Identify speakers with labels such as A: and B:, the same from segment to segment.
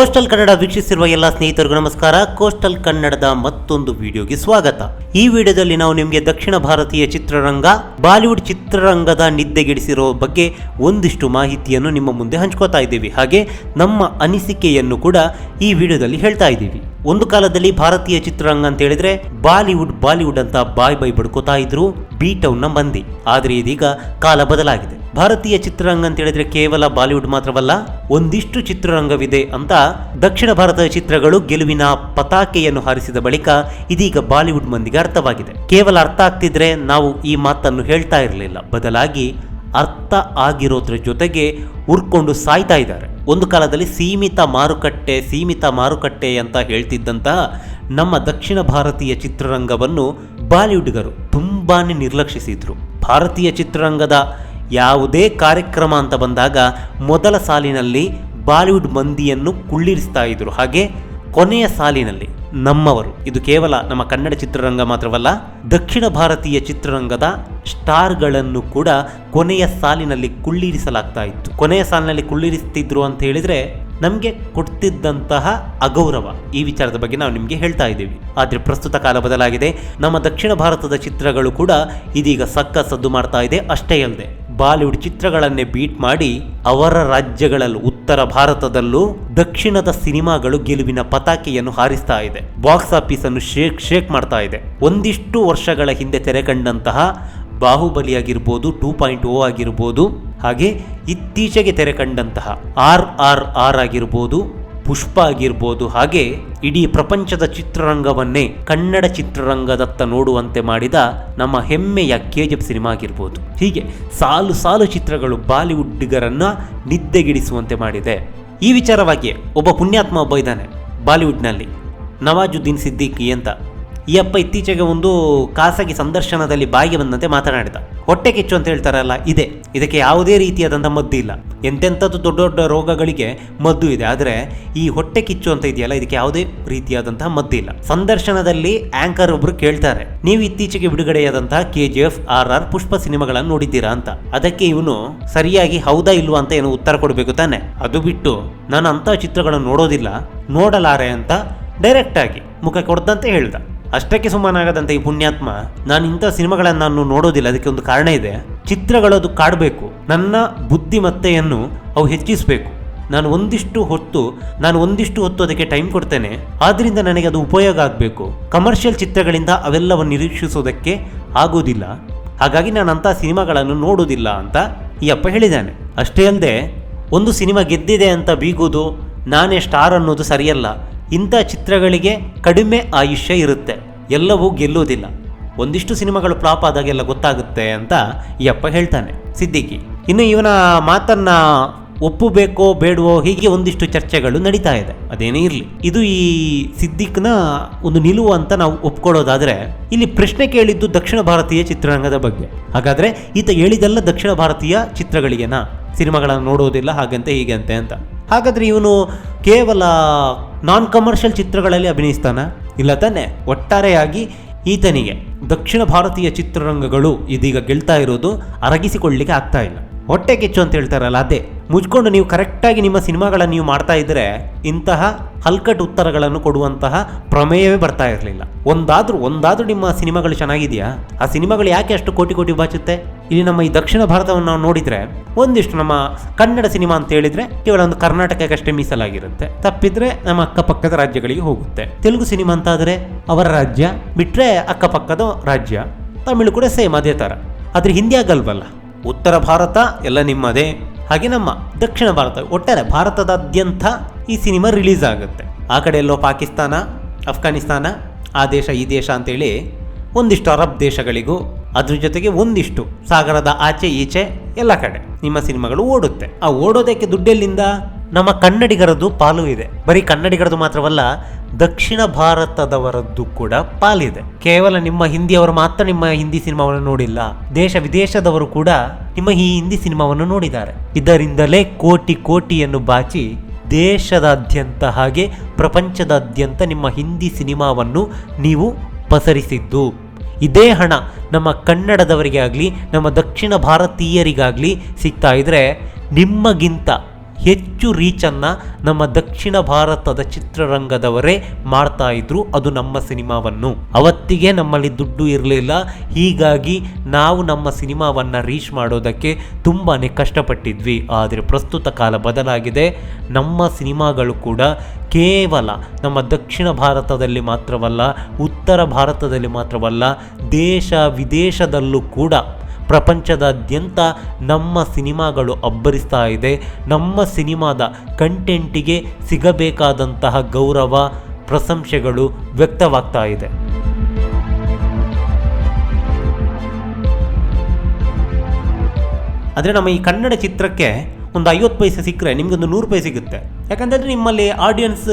A: Coastal Kannada ವೀಕ್ಷಿಸಿರುವ ಎಲ್ಲ ಸ್ನೇಹಿತರಿಗೂ ನಮಸ್ಕಾರ. ಕೋಸ್ಟಲ್ ಕನ್ನಡದ ಮತ್ತೊಂದು ವಿಡಿಯೋಗೆ ಸ್ವಾಗತ. ಈ ವಿಡಿಯೋದಲ್ಲಿ ನಾವು ನಿಮಗೆ ದಕ್ಷಿಣ ಭಾರತೀಯ ಚಿತ್ರರಂಗ, ಬಾಲಿವುಡ್ ಚಿತ್ರರಂಗದ ನಿದ್ದೆಗೆಡಿಸಿರೋ ಬಗ್ಗೆ ಒಂದಿಷ್ಟು ಮಾಹಿತಿಯನ್ನು ನಿಮ್ಮ ಮುಂದೆ ಹಂಚ್ಕೋತಾ ಇದ್ದೀವಿ. ಹಾಗೆ ನಮ್ಮ ಅನಿಸಿಕೆಯನ್ನು ಕೂಡ ಈ ವಿಡಿಯೋದಲ್ಲಿ ಹೇಳ್ತಾ ಇದ್ದೀವಿ. ಒಂದು ಕಾಲದಲ್ಲಿ ಭಾರತೀಯ ಚಿತ್ರರಂಗ ಅಂತ ಹೇಳಿದ್ರೆ ಬಾಲಿವುಡ್ ಅಂತ ಬಾಯ್ ಬಡ್ಕೋತಾ ಇದ್ರು ಬಿ ಟೌನ್ ನ ಮಂದಿ. ಆದ್ರೆ ಇದೀಗ ಕಾಲ ಬದಲಾಗಿದೆ. ಭಾರತೀಯ ಚಿತ್ರರಂಗ ಅಂತ ಹೇಳಿದ್ರೆ ಕೇವಲ ಬಾಲಿವುಡ್ ಮಾತ್ರವಲ್ಲ, ಒಂದಿಷ್ಟು ಚಿತ್ರರಂಗವಿದೆ ಅಂತ ದಕ್ಷಿಣ ಭಾರತದ ಚಿತ್ರಗಳು ಗೆಲುವಿನ ಪತಾಕೆಯನ್ನು ಹಾರಿಸಿದ ಬಳಿಕ ಇದೀಗ ಬಾಲಿವುಡ್ ಮಂದಿಗೆ ಅರ್ಥವಾಗಿದೆ. ಕೇವಲ ಅರ್ಥ ಆಗ್ತಿದ್ರೆ ನಾವು ಈ ಮಾತನ್ನು ಹೇಳ್ತಾ ಇರಲಿಲ್ಲ. ಬದಲಾಗಿ ಅರ್ಥ ಆಗಿರೋದ್ರ ಜೊತೆಗೆ ಉರ್ಕೊಂಡು ಸಾಯ್ತಾ ಇದ್ದಾರೆ. ಒಂದು ಕಾಲದಲ್ಲಿ ಸೀಮಿತ ಮಾರುಕಟ್ಟೆ ಅಂತ ಹೇಳ್ತಿದ್ದಂತಹ ನಮ್ಮ ದಕ್ಷಿಣ ಭಾರತೀಯ ಚಿತ್ರರಂಗವನ್ನು ಬಾಲಿವುಡ್ಗರು ತುಂಬಾನೇ ನಿರ್ಲಕ್ಷಿಸಿದ್ರು. ಭಾರತೀಯ ಚಿತ್ರರಂಗದ ಯಾವುದೇ ಕಾರ್ಯಕ್ರಮ ಅಂತ ಬಂದಾಗ ಮೊದಲ ಸಾಲಿನಲ್ಲಿ ಬಾಲಿವುಡ್ ಮಂದಿಯನ್ನು ಕುಳ್ಳಿರಿಸ್ತಾ ಇದ್ರು. ಹಾಗೆ ಕೊನೆಯ ಸಾಲಿನಲ್ಲಿ ನಮ್ಮವರು. ಇದು ಕೇವಲ ನಮ್ಮ ಕನ್ನಡ ಚಿತ್ರರಂಗ ಮಾತ್ರವಲ್ಲ, ದಕ್ಷಿಣ ಭಾರತೀಯ ಚಿತ್ರರಂಗದ ಸ್ಟಾರ್ಗಳನ್ನು ಕೂಡ ಕೊನೆಯ ಸಾಲಿನಲ್ಲಿ ಕುಳ್ಳಿರಿಸಲಾಗ್ತಾ ಇತ್ತು. ಕೊನೆಯ ಸಾಲಿನಲ್ಲಿ ಕುಳ್ಳಿರಿಸ್ತಿದ್ರು ಅಂತ ಹೇಳಿದ್ರೆ ನಮಗೆ ಕೊಡ್ತಿದ್ದಂತಹ ಅಗೌರವ. ಈ ವಿಚಾರದ ಬಗ್ಗೆ ನಾವು ನಿಮಗೆ ಹೇಳ್ತಾ ಇದ್ದೀವಿ. ಆದರೆ ಪ್ರಸ್ತುತ ಕಾಲ ಬದಲಾಗಿದೆ. ನಮ್ಮ ದಕ್ಷಿಣ ಭಾರತದ ಚಿತ್ರಗಳು ಕೂಡ ಇದೀಗ ಸದ್ದು ಮಾಡ್ತಾ ಇದೆ. ಅಷ್ಟೇ ಅಲ್ಲದೆ ಬಾಲಿವುಡ್ ಚಿತ್ರಗಳನ್ನೇ ಬೀಟ್ ಮಾಡಿ ಅವರ ರಾಜ್ಯಗಳಲ್ಲೂ, ಉತ್ತರ ಭಾರತದಲ್ಲೂ ದಕ್ಷಿಣದ ಸಿನಿಮಾಗಳು ಗೆಲುವಿನ ಪತಾಕೆಯನ್ನು ಹಾರಿಸ್ತಾ ಇದೆ. ಬಾಕ್ಸ್ ಆಫೀಸ್ ಅನ್ನು ಶೇಕ್ ಮಾಡ್ತಾ ಇದೆ. ಒಂದಿಷ್ಟು ವರ್ಷಗಳ ಹಿಂದೆ ತೆರೆ ಕಂಡಂತಹ ಬಾಹುಬಲಿ ಆಗಿರ್ಬೋದು, 2.0 ಆಗಿರ್ಬೋದು, ಹಾಗೆ ಇತ್ತೀಚೆಗೆ ತೆರೆ ಕಂಡಂತಹ RRR ಆಗಿರ್ಬೋದು, ಪುಷ್ಪ ಆಗಿರ್ಬೋದು, ಹಾಗೆ ಇಡೀ ಪ್ರಪಂಚದ ಚಿತ್ರರಂಗವನ್ನೇ ಕನ್ನಡ ಚಿತ್ರರಂಗದತ್ತ ನೋಡುವಂತೆ ಮಾಡಿದ ನಮ್ಮ ಹೆಮ್ಮೆಯ KGF ಸಿನಿಮಾ ಆಗಿರ್ಬೋದು. ಹೀಗೆ ಸಾಲು ಚಿತ್ರಗಳು ಬಾಲಿವುಡ್ಗರನ್ನ ನಿದ್ದೆಗೆಡಿಸುವಂತೆ ಮಾಡಿದೆ. ಈ ವಿಚಾರವಾಗಿ ಒಬ್ಬ ಪುಣ್ಯಾತ್ಮ ಒಬ್ಬ ಇದ್ದಾನೆ ಬಾಲಿವುಡ್ನಲ್ಲಿ, ನವಾಜುದ್ದೀನ್ ಸಿದ್ದಿಕಿ ಅಂತ. ಈ ಅಪ್ಪ ಇತ್ತೀಚೆಗೆ ಒಂದು ಖಾಸಗಿ ಸಂದರ್ಶನದಲ್ಲಿ ಬಾಯಿಗೆ ಬಂದಂತೆ ಮಾತನಾಡಿದ. ಹೊಟ್ಟೆ ಕಿಚ್ಚು ಅಂತ ಹೇಳ್ತಾರಲ್ಲ, ಇದಕ್ಕೆ ಯಾವುದೇ ರೀತಿಯಾದಂಥ ಮದ್ದು ಇಲ್ಲ. ಎಂತೆಂಥದ್ದು ದೊಡ್ಡ ರೋಗಗಳಿಗೆ ಮದ್ದು ಇದೆ, ಆದರೆ ಈ ಹೊಟ್ಟೆ ಕಿಚ್ಚು ಅಂತ ಇದೆಯಲ್ಲ, ಇದಕ್ಕೆ ಯಾವುದೇ ರೀತಿಯಾದಂತಹ ಮದ್ದು ಇಲ್ಲ. ಸಂದರ್ಶನದಲ್ಲಿ ಆಂಕರ್ ಒಬ್ರು ಕೇಳ್ತಾರೆ, ನೀವು ಇತ್ತೀಚೆಗೆ ಬಿಡುಗಡೆಯಾದಂತಹ KGF, RR, ಪುಷ್ಪ ಸಿನಿಮಾಗಳನ್ನು ನೋಡಿದ್ದೀರಾ ಅಂತ. ಅದಕ್ಕೆ ಇವನು ಸರಿಯಾಗಿ ಹೌದಾ ಇಲ್ವಾ ಅಂತ ಏನೋ ಉತ್ತರ ಕೊಡಬೇಕು ತಾನೆ. ಅದು ಬಿಟ್ಟು ನಾನು ಅಂತಹ ಚಿತ್ರಗಳನ್ನು ನೋಡಲಾರೆ ಅಂತ ಡೈರೆಕ್ಟ್ ಆಗಿ ಮುಖ ಕೊಡ್ದಂತೆ ಹೇಳ್ದ. ಅಷ್ಟಕ್ಕೆ ಸುಮ್ಮನಾಗದಂತೆ ಈ ಪುಣ್ಯಾತ್ಮ, ನಾನು ಇಂಥ ಸಿನಿಮಾಗಳನ್ನು ನಾನು ನೋಡೋದಿಲ್ಲ, ಅದಕ್ಕೆ ಒಂದು ಕಾರಣ ಇದೆ. ಚಿತ್ರಗಳದು ಕಾಡಬೇಕು, ನನ್ನ ಬುದ್ಧಿಮತ್ತೆಯನ್ನು ಅವು ಹೆಚ್ಚಿಸಬೇಕು. ನಾನು ಒಂದಿಷ್ಟು ಹೊತ್ತು ಅದಕ್ಕೆ ಟೈಮ್ ಕೊಡ್ತೇನೆ, ಆದ್ರಿಂದ ನನಗೆ ಅದು ಉಪಯೋಗ ಆಗಬೇಕು. ಕಮರ್ಷಿಯಲ್ ಚಿತ್ರಗಳಿಂದ ಅವೆಲ್ಲವನ್ನು ನಿರೀಕ್ಷಿಸೋದಕ್ಕೆ ಆಗೋದಿಲ್ಲ. ಹಾಗಾಗಿ ನಾನು ಅಂಥ ಸಿನಿಮಾಗಳನ್ನು ನೋಡೋದಿಲ್ಲ ಅಂತ ಈ ಅಪ್ಪ ಹೇಳಿದ್ದಾನೆ. ಅಷ್ಟೇ ಅಲ್ಲದೆ, ಒಂದು ಸಿನಿಮಾ ಗೆದ್ದಿದೆ ಅಂತ ಬೀಗೋದು, ನಾನೇ ಸ್ಟಾರ್ ಅನ್ನೋದು ಸರಿಯಲ್ಲ. ಇಂಥ ಚಿತ್ರಗಳಿಗೆ ಕಡಿಮೆ ಆಯುಷ್ಯ ಇರುತ್ತೆ, ಎಲ್ಲವೂ ಗೆಲ್ಲೋದಿಲ್ಲ. ಒಂದಿಷ್ಟು ಸಿನಿಮಾಗಳು ಫ್ಲಾಪ್ ಆದಾಗೆಲ್ಲ ಗೊತ್ತಾಗುತ್ತೆ ಅಂತ ಈ ಅಪ್ಪ ಹೇಳ್ತಾನೆ ಸಿದ್ದಿಕಿ. ಇನ್ನು ಇವನ ಮಾತನ್ನ ಒಪ್ಪಬೇಕೋ ಬೇಡವೋ, ಹೀಗೆ ಒಂದಿಷ್ಟು ಚರ್ಚೆಗಳು ನಡೀತಾ ಇದೆ. ಅದೇನೇ ಇರಲಿ, ಇದು ಈ ಸಿದ್ದಿಕ್ನ ಒಂದು ನಿಲುವು ಅಂತ ನಾವು ಒಪ್ಕೊಳ್ಳೋದಾದ್ರೆ, ಇಲ್ಲಿ ಪ್ರಶ್ನೆ ಕೇಳಿದ್ದು ದಕ್ಷಿಣ ಭಾರತೀಯ ಚಿತ್ರರಂಗದ ಬಗ್ಗೆ. ಹಾಗಾದ್ರೆ ಈತ ಹೇಳಿದೆಲ್ಲ ದಕ್ಷಿಣ ಭಾರತೀಯ ಚಿತ್ರಗಳಿಗೆನಾ, ಸಿನಿಮಾಗಳನ್ನು ನೋಡೋದಿಲ್ಲ ಹಾಗಂತೆ ಹೀಗಂತೆ ಅಂತ? ಹಾಗಾದ್ರೆ ಇವನು ಕೇವಲ ನಾನ್ ಕಮರ್ಷಿಯಲ್ ಚಿತ್ರಗಳಲ್ಲಿ ಅಭಿನಯಿಸ್ತಾನ? ಇಲ್ಲ ತಾನೆ. ಒಟ್ಟಾರೆಯಾಗಿ ಈತನಿಗೆ ದಕ್ಷಿಣ ಭಾರತೀಯ ಚಿತ್ರರಂಗಗಳು ಇದೀಗ ಗೆಲ್ತಾ ಇರೋದು ಅರಗಿಸಿಕೊಳ್ಳಲಿಕ್ಕೆ ಆಗ್ತಾ ಇಲ್ಲ. ಹೊಟ್ಟೆ ಕಿಚ್ಚು ಅಂತ ಹೇಳ್ತಾರಲ್ಲ, ಅದೇ ಮುಚ್ಕೊಂಡು ನೀವು ಕರೆಕ್ಟಾಗಿ ನಿಮ್ಮ ಸಿನಿಮಾಗಳನ್ನು ನೀವು ಮಾಡ್ತಾ ಇದ್ರೆ ಇಂತಹ ಹಲ್ಕಟ್ ಉತ್ತರಗಳನ್ನು ಕೊಡುವಂತಹ ಪ್ರಮೇಯವೇ ಬರ್ತಾ ಇರಲಿಲ್ಲ. ಒಂದಾದ್ರೂ ನಿಮ್ಮ ಸಿನಿಮಾಗಳು ಚೆನ್ನಾಗಿದೆಯಾ? ಆ ಸಿನಿಮಾಗಳು ಯಾಕೆ ಅಷ್ಟು ಕೋಟಿ ಬಾಚುತ್ತೆ? ಇಲ್ಲಿ ನಮ್ಮ ಈ ದಕ್ಷಿಣ ಭಾರತವನ್ನು ನಾವು ನೋಡಿದ್ರೆ, ಒಂದಿಷ್ಟು ನಮ್ಮ ಕನ್ನಡ ಸಿನಿಮಾ ಅಂತ ಹೇಳಿದ್ರೆ ಕೇವಲ ಒಂದು ಕರ್ನಾಟಕಕ್ಕಷ್ಟೇ ಮೀಸಲಾಗಿರುತ್ತೆ. ತಪ್ಪಿದ್ರೆ ನಮ್ಮ ಅಕ್ಕಪಕ್ಕದ ರಾಜ್ಯಗಳಿಗೆ ಹೋಗುತ್ತೆ. ತೆಲುಗು ಸಿನಿಮಾ ಅಂತ ಆದರೆ ಅವರ ರಾಜ್ಯ ಬಿಟ್ರೆ ಅಕ್ಕಪಕ್ಕದ ರಾಜ್ಯ. ತಮಿಳು ಕೂಡ ಸೇಮ್ ಅದೇ ಥರ. ಆದರೆ ಹಿಂದಿ ಆಗಲ್ವಲ್ಲ. ಉತ್ತರ ಭಾರತ ಎಲ್ಲ ನಿಮ್ಮದೇ, ಹಾಗೆ ನಮ್ಮ ದಕ್ಷಿಣ ಭಾರತ, ಒಟ್ಟಾರೆ ಭಾರತದಾದ್ಯಂತ ಈ ಸಿನಿಮಾ ರಿಲೀಸ್ ಆಗುತ್ತೆ. ಆ ಕಡೆ ಎಲ್ಲೋ ಪಾಕಿಸ್ತಾನ, ಅಫ್ಘಾನಿಸ್ತಾನ, ಆ ದೇಶ ಈ ದೇಶ ಅಂತೇಳಿ ಒಂದಿಷ್ಟು ಅರಬ್ ದೇಶಗಳಿಗೂ, ಅದ್ರ ಜೊತೆಗೆ ಒಂದಿಷ್ಟು ಸಾಗರದ ಆಚೆ ಈಚೆ ಎಲ್ಲ ಕಡೆ ನಿಮ್ಮ ಸಿನಿಮಾಗಳು ಓಡುತ್ತೆ. ಆ ಓಡೋದಕ್ಕೆ ದುಡ್ಡೆಲ್ಲಿಂದ? ನಮ್ಮ ಕನ್ನಡಿಗರದ್ದು ಪಾಲು ಇದೆ. ಬರೀ ಕನ್ನಡಿಗರದ್ದು ಮಾತ್ರವಲ್ಲ, ದಕ್ಷಿಣ ಭಾರತದವರದ್ದು ಕೂಡ ಪಾಲಿದೆ. ಕೇವಲ ನಿಮ್ಮ ಹಿಂದಿಯವರು ಮಾತ್ರ ನಿಮ್ಮ ಹಿಂದಿ ಸಿನಿಮಾವನ್ನು ನೋಡಿಲ್ಲ, ದೇಶ ವಿದೇಶದವರು ಕೂಡ ನಿಮ್ಮ ಈ ಹಿಂದಿ ಸಿನಿಮಾವನ್ನು ನೋಡಿದ್ದಾರೆ. ಇದರಿಂದಲೇ ಕೋಟಿಯನ್ನು ಬಾಚಿ ದೇಶದಾದ್ಯಂತ ಹಾಗೆ ಪ್ರಪಂಚದಾದ್ಯಂತ ನಿಮ್ಮ ಹಿಂದಿ ಸಿನಿಮಾವನ್ನು ನೀವು ಪಸರಿಸಿದ್ದು. ಇದೇ ಹಣ ನಮ್ಮ ಕನ್ನಡದವರಿಗೆ ಆಗಲಿ, ನಮ್ಮ ದಕ್ಷಿಣ ಭಾರತೀಯರಿಗಾಗಲಿ ಸಿಗ್ತಾ ಇದ್ರೆ ನಿಮಗಿಂತ ಹೆಚ್ಚು ರೀಚನ್ನು ನಮ್ಮ ದಕ್ಷಿಣ ಭಾರತದ ಚಿತ್ರರಂಗದವರೇ ಮಾಡ್ತಾ ಇದ್ರು ಅದು ನಮ್ಮ ಸಿನಿಮಾವನ್ನು. ಅವತ್ತಿಗೆ ನಮ್ಮಲ್ಲಿ ದುಡ್ಡು ಇರಲಿಲ್ಲ, ಹೀಗಾಗಿ ನಾವು ನಮ್ಮ ಸಿನಿಮಾವನ್ನು ರೀಚ್ ಮಾಡೋದಕ್ಕೆ ತುಂಬಾ ಕಷ್ಟಪಟ್ಟಿದ್ವಿ. ಆದರೆ ಪ್ರಸ್ತುತ ಕಾಲ ಬದಲಾಗಿದೆ. ನಮ್ಮ ಸಿನಿಮಾಗಳು ಕೂಡ ಕೇವಲ ನಮ್ಮ ದಕ್ಷಿಣ ಭಾರತದಲ್ಲಿ ಮಾತ್ರವಲ್ಲ, ಉತ್ತರ ಭಾರತದಲ್ಲಿ ಮಾತ್ರವಲ್ಲ, ದೇಶ ವಿದೇಶದಲ್ಲೂ ಕೂಡ ಪ್ರಪಂಚದಾದ್ಯಂತ ನಮ್ಮ ಸಿನಿಮಾಗಳು ಅಬ್ಬರಿಸ್ತಾ ಇದೆ. ನಮ್ಮ ಸಿನಿಮಾದ ಕಂಟೆಂಟಿಗೆ ಸಿಗಬೇಕಾದಂತಹ ಗೌರವ, ಪ್ರಶಂಸೆಗಳು ವ್ಯಕ್ತವಾಗ್ತಾ ಇದೆ. ಆದರೆ ನಮ್ಮ ಈ ಕನ್ನಡ ಚಿತ್ರಕ್ಕೆ ಒಂದು 50 ಪೈಸೆ ಸಿಕ್ಕರೆ ನಿಮಗೊಂದು 100 ರೂಪಾಯಿ ಸಿಗುತ್ತೆ. ಯಾಕಂತಂದರೆ ನಿಮ್ಮಲ್ಲಿ ಆಡಿಯನ್ಸ್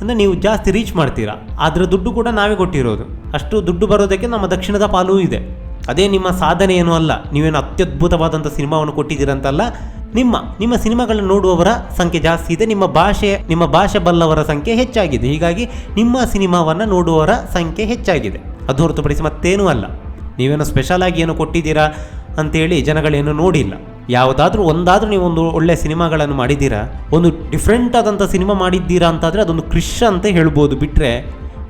A: ಅಂದರೆ ನೀವು ಜಾಸ್ತಿ ರೀಚ್ ಮಾಡ್ತೀರಾ. ಅದರ ದುಡ್ಡು ಕೂಡ ನಾವೇ ಕೊಟ್ಟಿರೋದು. ಅಷ್ಟು ದುಡ್ಡು ಬರೋದಕ್ಕೆ ನಮ್ಮ ದಕ್ಷಿಣದ ಪಾಲೂ ಇದೆ. ಅದೇ ನಿಮ್ಮ ಸಾಧನೆ ಏನೂ ಅಲ್ಲ. ನೀವೇನು ಅತ್ಯದ್ಭುತವಾದಂಥ ಸಿನಿಮಾವನ್ನು ಕೊಟ್ಟಿದ್ದೀರಂತಲ್ಲ, ನಿಮ್ಮ ಸಿನಿಮಾಗಳನ್ನ ನೋಡುವವರ ಸಂಖ್ಯೆ ಜಾಸ್ತಿ ಇದೆ, ನಿಮ್ಮ ಭಾಷೆ ಬಲ್ಲವರ ಸಂಖ್ಯೆ ಹೆಚ್ಚಾಗಿದೆ. ಹೀಗಾಗಿ ನಿಮ್ಮ ಸಿನಿಮಾವನ್ನು ನೋಡುವವರ ಸಂಖ್ಯೆ ಹೆಚ್ಚಾಗಿದೆ. ಅದು ಹೊರತುಪಡಿಸಿ ಮತ್ತೇನೂ ಅಲ್ಲ. ನೀವೇನೋ ಸ್ಪೆಷಲ್ ಆಗಿ ಏನು ಕೊಟ್ಟಿದ್ದೀರಾ ಅಂತೇಳಿ ಜನಗಳೇನು ನೋಡಿಲ್ಲ. ಯಾವುದಾದ್ರೂ ನೀವು ಒಂದು ಒಳ್ಳೆ ಸಿನಿಮಾಗಳನ್ನು ಮಾಡಿದ್ದೀರಾ, ಒಂದು ಡಿಫ್ರೆಂಟ್ ಆದಂಥ ಸಿನಿಮಾ ಮಾಡಿದ್ದೀರಾ ಅಂತಾದರೆ ಅದೊಂದು ಕ್ರಿಶ್ ಅಂತ ಹೇಳ್ಬೋದು. ಬಿಟ್ಟರೆ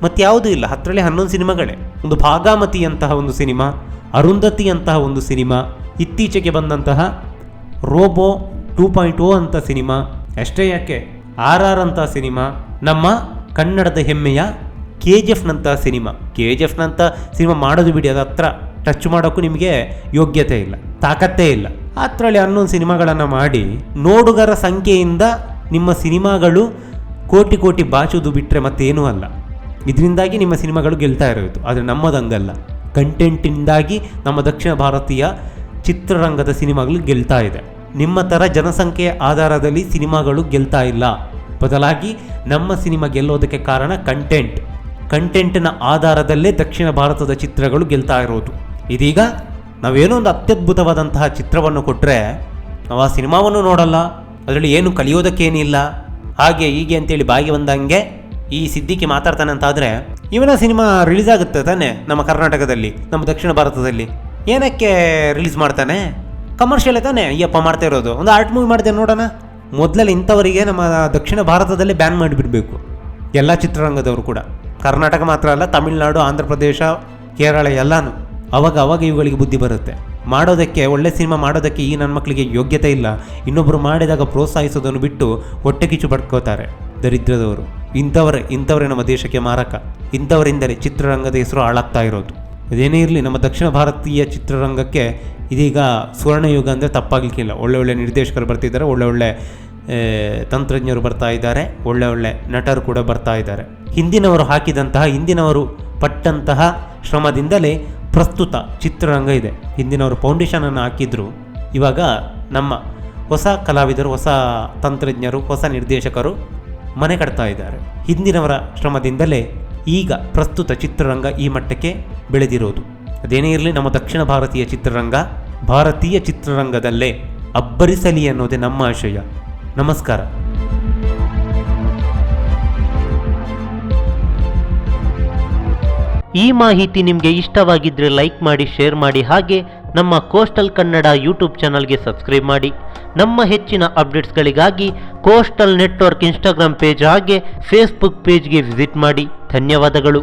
A: ಮತ್ತು ಯಾವುದೂ ಇಲ್ಲ. 10ರಲ್ಲಿ 11 ಸಿನಿಮಾಗಳೇ. ಒಂದು ಭಾಗಾಮತಿ ಅಂತಹ ಒಂದು ಸಿನಿಮಾ, ಅರುಂಧತಿ ಅಂತಹ ಒಂದು ಸಿನಿಮಾ, ಇತ್ತೀಚೆಗೆ ಬಂದಂತಹ ರೋಬೋ 2.0 ಅಂತ ಸಿನಿಮಾ, ಅಷ್ಟೇ ಯಾಕೆ RR ಅಂತ ಸಿನಿಮಾ, ನಮ್ಮ ಕನ್ನಡದ ಹೆಮ್ಮೆಯ KGF ನಂತಹ ಸಿನಿಮಾ. KGF ನಂಥ ಸಿನಿಮಾ ಮಾಡೋದು ಬಿಡಿ, ಅದು ಹತ್ರ ಟಚ್ ಮಾಡೋಕ್ಕೂ ನಿಮಗೆ ಯೋಗ್ಯತೆ ಇಲ್ಲ, ತಾಕತ್ತೇ ಇಲ್ಲ. 10ರಲ್ಲಿ 11 ಸಿನಿಮಾಗಳನ್ನು ಮಾಡಿ ನೋಡುಗರ ಸಂಖ್ಯೆಯಿಂದ ನಿಮ್ಮ ಸಿನಿಮಾಗಳು ಕೋಟಿ ಬಾಚುವುದು ಬಿಟ್ಟರೆ ಮತ್ತೇನೂ ಅಲ್ಲ. ಇದರಿಂದಾಗಿ ನಿಮ್ಮ ಸಿನಿಮಾಗಳು ಗೆಲ್ತಾ ಇರೋದು. ಆದರೆ ನಮ್ಮದಂಗಲ್ಲ. ಕಂಟೆಂಟಿಂದಾಗಿ ನಮ್ಮ ದಕ್ಷಿಣ ಭಾರತೀಯ ಚಿತ್ರರಂಗದ ಸಿನಿಮಾಗಳು ಗೆಲ್ತಾ ಇದೆ. ನಿಮ್ಮ ಥರ ಜನಸಂಖ್ಯೆಯ ಆಧಾರದಲ್ಲಿ ಸಿನಿಮಾಗಳು ಗೆಲ್ತಾ ಇಲ್ಲ. ಬದಲಾಗಿ ನಮ್ಮ ಸಿನಿಮಾ ಗೆಲ್ಲೋದಕ್ಕೆ ಕಾರಣ ಕಂಟೆಂಟ್ನ ಆಧಾರದಲ್ಲೇ ದಕ್ಷಿಣ ಭಾರತದ ಚಿತ್ರಗಳು ಗೆಲ್ತಾ ಇರೋದು. ಇದೀಗ ನಾವೇನೋ ಒಂದು ಅತ್ಯದ್ಭುತವಾದಂತಹ ಚಿತ್ರವನ್ನು ಕೊಟ್ಟರೆ ನಾವು ಆ ಸಿನಿಮಾವನ್ನು ನೋಡಲ್ಲ, ಅದರಲ್ಲಿ ಏನು ಕಲಿಯೋದಕ್ಕೇನಿಲ್ಲ, ಹಾಗೆ ಹೀಗೆ ಅಂತೇಳಿ ಬಾಯಿಗೆ ಬಂದಂಗೆ ಈ ಸಿದ್ದಿಕ್ಕೆ ಮಾತಾಡ್ತಾನೆ ಅಂತಾದರೆ ಇವನ ಸಿನಿಮಾ ರಿಲೀಸ್ ಆಗುತ್ತೆ ತಾನೆ ನಮ್ಮ ಕರ್ನಾಟಕದಲ್ಲಿ, ನಮ್ಮ ದಕ್ಷಿಣ ಭಾರತದಲ್ಲಿ. ಏನಕ್ಕೆ ರಿಲೀಸ್ ಮಾಡ್ತಾನೆ? ಕಮರ್ಷಿಯಲ್ ತಾನೆ ಅಯ್ಯಪ್ಪ ಮಾಡ್ತಾ ಇರೋದು. ಒಂದು ಆರ್ಟ್ ಮೂವಿ ಮಾಡಿದೆ ನೋಡೋಣ. ಮೊದಲಲ್ಲಿ ಇಂಥವರಿಗೆ ನಮ್ಮ ದಕ್ಷಿಣ ಭಾರತದಲ್ಲೇ ಬ್ಯಾನ್ ಮಾಡಿಬಿಡಬೇಕು ಎಲ್ಲ ಚಿತ್ರರಂಗದವರು ಕೂಡ. ಕರ್ನಾಟಕ ಮಾತ್ರ ಅಲ್ಲ, ತಮಿಳುನಾಡು, ಆಂಧ್ರ ಪ್ರದೇಶ, ಕೇರಳ ಎಲ್ಲನೂ. ಅವಾಗ ಇವುಗಳಿಗೆ ಬುದ್ಧಿ ಬರುತ್ತೆ. ಮಾಡೋದಕ್ಕೆ, ಒಳ್ಳೆ ಸಿನಿಮಾ ಮಾಡೋದಕ್ಕೆ ಈ ನನ್ನ ಮಕ್ಕಳಿಗೆ ಯೋಗ್ಯತೆ ಇಲ್ಲ. ಇನ್ನೊಬ್ಬರು ಮಾಡಿದಾಗ ಪ್ರೋತ್ಸಾಹಿಸೋದನ್ನು ಬಿಟ್ಟು ಹೊಟ್ಟೆ ಕಿಚ್ಚು ಪಡ್ಕೋತಾರೆ ದರಿದ್ರದವರು. ಇಂಥವರೇ ನಮ್ಮ ದೇಶಕ್ಕೆ ಮಾರಕ. ಇಂಥವರಿಂದಲೇ ಚಿತ್ರರಂಗದ ಹೆಸರು ಹಾಳಾಗ್ತಾ ಇರೋದು. ಅದೇನೇ ಇರಲಿ, ನಮ್ಮ ದಕ್ಷಿಣ ಭಾರತೀಯ ಚಿತ್ರರಂಗಕ್ಕೆ ಇದೀಗ ಸುವರ್ಣಯುಗ ಅಂದರೆ ತಪ್ಪಾಗಲಿಕ್ಕಿಲ್ಲ. ಒಳ್ಳೆ ನಿರ್ದೇಶಕರು ಬರ್ತಿದ್ದಾರೆ, ಒಳ್ಳೆ ತಂತ್ರಜ್ಞರು ಬರ್ತಾ ಇದ್ದಾರೆ, ಒಳ್ಳೆ ನಟರು ಕೂಡ ಬರ್ತಾ ಇದ್ದಾರೆ. ಹಿಂದಿನವರು ಪಟ್ಟಂತಹ ಶ್ರಮದಿಂದಲೇ ಪ್ರಸ್ತುತ ಚಿತ್ರರಂಗ ಇದೆ. ಹಿಂದಿನವರು ಫೌಂಡೇಶನನ್ನು ಹಾಕಿದ್ರು. ಇವಾಗ ನಮ್ಮ ಹೊಸ ಕಲಾವಿದರು, ಹೊಸ ತಂತ್ರಜ್ಞರು, ಹೊಸ ನಿರ್ದೇಶಕರು ಮನೆ ಕಟ್ತಾ ಇದ್ದಾರೆ. ಹಿಂದಿನವರ ಶ್ರಮದಿಂದಲೇ ಈಗ ಪ್ರಸ್ತುತ ಚಿತ್ರರಂಗ ಈ ಮಟ್ಟಕ್ಕೆ ಬೆಳೆದಿರೋದು. ಅದೇನೇ ಇರಲಿ, ನಮ್ಮ ದಕ್ಷಿಣ ಭಾರತೀಯ ಚಿತ್ರರಂಗದಲ್ಲೇ ಅಬ್ಬರಿಸಲಿ ಅನ್ನೋದೇ ನಮ್ಮ ಆಶಯ. ನಮಸ್ಕಾರ. ಈ ಮಾಹಿತಿ ನಿಮಗೆ ಇಷ್ಟವಾಗಿದ್ದರೆ ಲೈಕ್ ಮಾಡಿ, ಶೇರ್ ಮಾಡಿ, ಹಾಗೆ ನಮ್ಮ ಕೋಸ್ಟಲ್ ಕನ್ನಡ ಯೂಟ್ಯೂಬ್ ಚಾನಲ್ಗೆ ಸಬ್ಸ್ಕ್ರೈಬ್ ಮಾಡಿ. ನಮ್ಮ ಹೆಚ್ಚಿನ ಅಪ್ಡೇಟ್ಸ್ಗಳಿಗಾಗಿ ಕೋಸ್ಟಲ್ ನೆಟ್ವರ್ಕ್ ಇನ್ಸ್ಟಾಗ್ರಾಮ್ ಪೇಜ್ ಹಾಗೆ ಫೇಸ್ಬುಕ್ ಪೇಜ್ಗೆ ವಿಸಿಟ್ ಮಾಡಿ. ಧನ್ಯವಾದಗಳು.